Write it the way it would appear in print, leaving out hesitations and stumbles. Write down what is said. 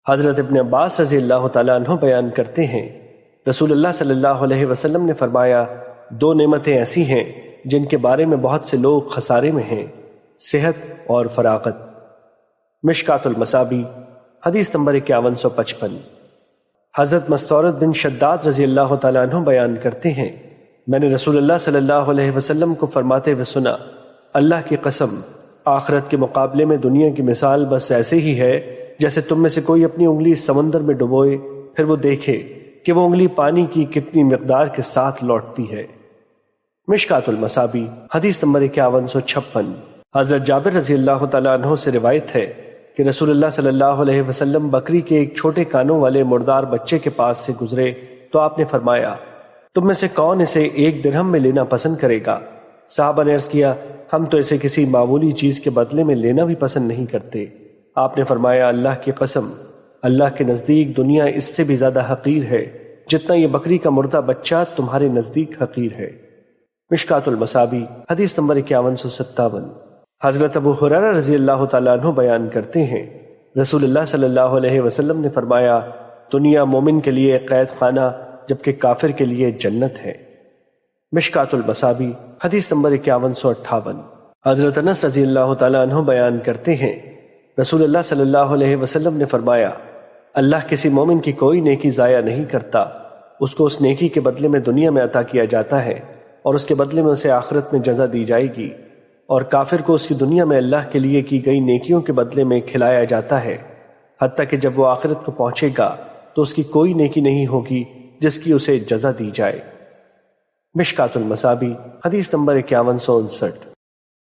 حضرت ابن عباس رضی اللہ تعالیٰ عنہ بیان کرتے ہیں، رسول اللہ صلی اللہ علیہ وسلم نے فرمایا، دو نعمتیں ایسی ہیں جن کے بارے میں بہت سے لوگ خسارے میں ہیں، صحت اور فراغت۔ مشکات المصابی حدیث نمبر 5155۔ حضرت مستورد بن شداد رضی اللہ تعالیٰ عنہ بیان کرتے ہیں، میں نے رسول اللہ صلی اللہ علیہ وسلم کو فرماتے ہوئے سنا، اللہ کی قسم، آخرت کے مقابلے میں دنیا کی مثال بس ایسے ہی ہے جیسے تم میں سے کوئی اپنی انگلی سمندر میں ڈبوئے، پھر وہ دیکھے کہ وہ انگلی پانی کی کتنی مقدار کے ساتھ لوٹتی ہے۔ مشکات المصابی حدیث نمبر 5156۔ حضرت جابر رضی اللہ تعالیٰ عنہ سے روایت ہے کہ رسول اللہ صلی اللہ علیہ وسلم بکری کے ایک چھوٹے کانوں والے مردار بچے کے پاس سے گزرے تو آپ نے فرمایا، تم میں سے کون اسے 1 درہم میں لینا پسند کرے گا؟ صحابہ نے عرض کیا، ہم تو اسے کسی معمولی چیز کے بدلے میں لینا بھی پسند نہیں کرتے۔ آپ نے فرمایا، اللہ کی قسم، اللہ کے نزدیک دنیا اس سے بھی زیادہ حقیر ہے جتنا یہ بکری کا مردہ بچہ تمہارے نزدیک حقیر ہے۔ مشکات المصابی حدیث نمبر 5157۔ حضرت ابو ہریرہ رضی اللہ تعالیٰ عنہ بیان کرتے ہیں، رسول اللہ صلی اللہ علیہ وسلم نے فرمایا، دنیا مومن کے لیے قید خانہ جبکہ کافر کے لیے جنت ہے۔ مشکات المصابی حدیث نمبر 5158۔ حضرت انس رضی اللہ تعالیٰ عنہ بیان کرتے ہیں، رسول اللہ صلی اللہ علیہ وسلم نے فرمایا، اللہ کسی مومن کی کوئی نیکی ضائع نہیں کرتا، اس کو اس نیکی کے بدلے میں دنیا میں عطا کیا جاتا ہے اور اس کے بدلے میں اسے آخرت میں جزا دی جائے گی، اور کافر کو اس کی دنیا میں اللہ کے لیے کی گئی نیکیوں کے بدلے میں کھلایا جاتا ہے، حتیٰ کہ جب وہ آخرت کو پہنچے گا تو اس کی کوئی نیکی نہیں ہوگی جس کی اسے جزا دی جائے۔ مشکات المصابی حدیث نمبر 5159۔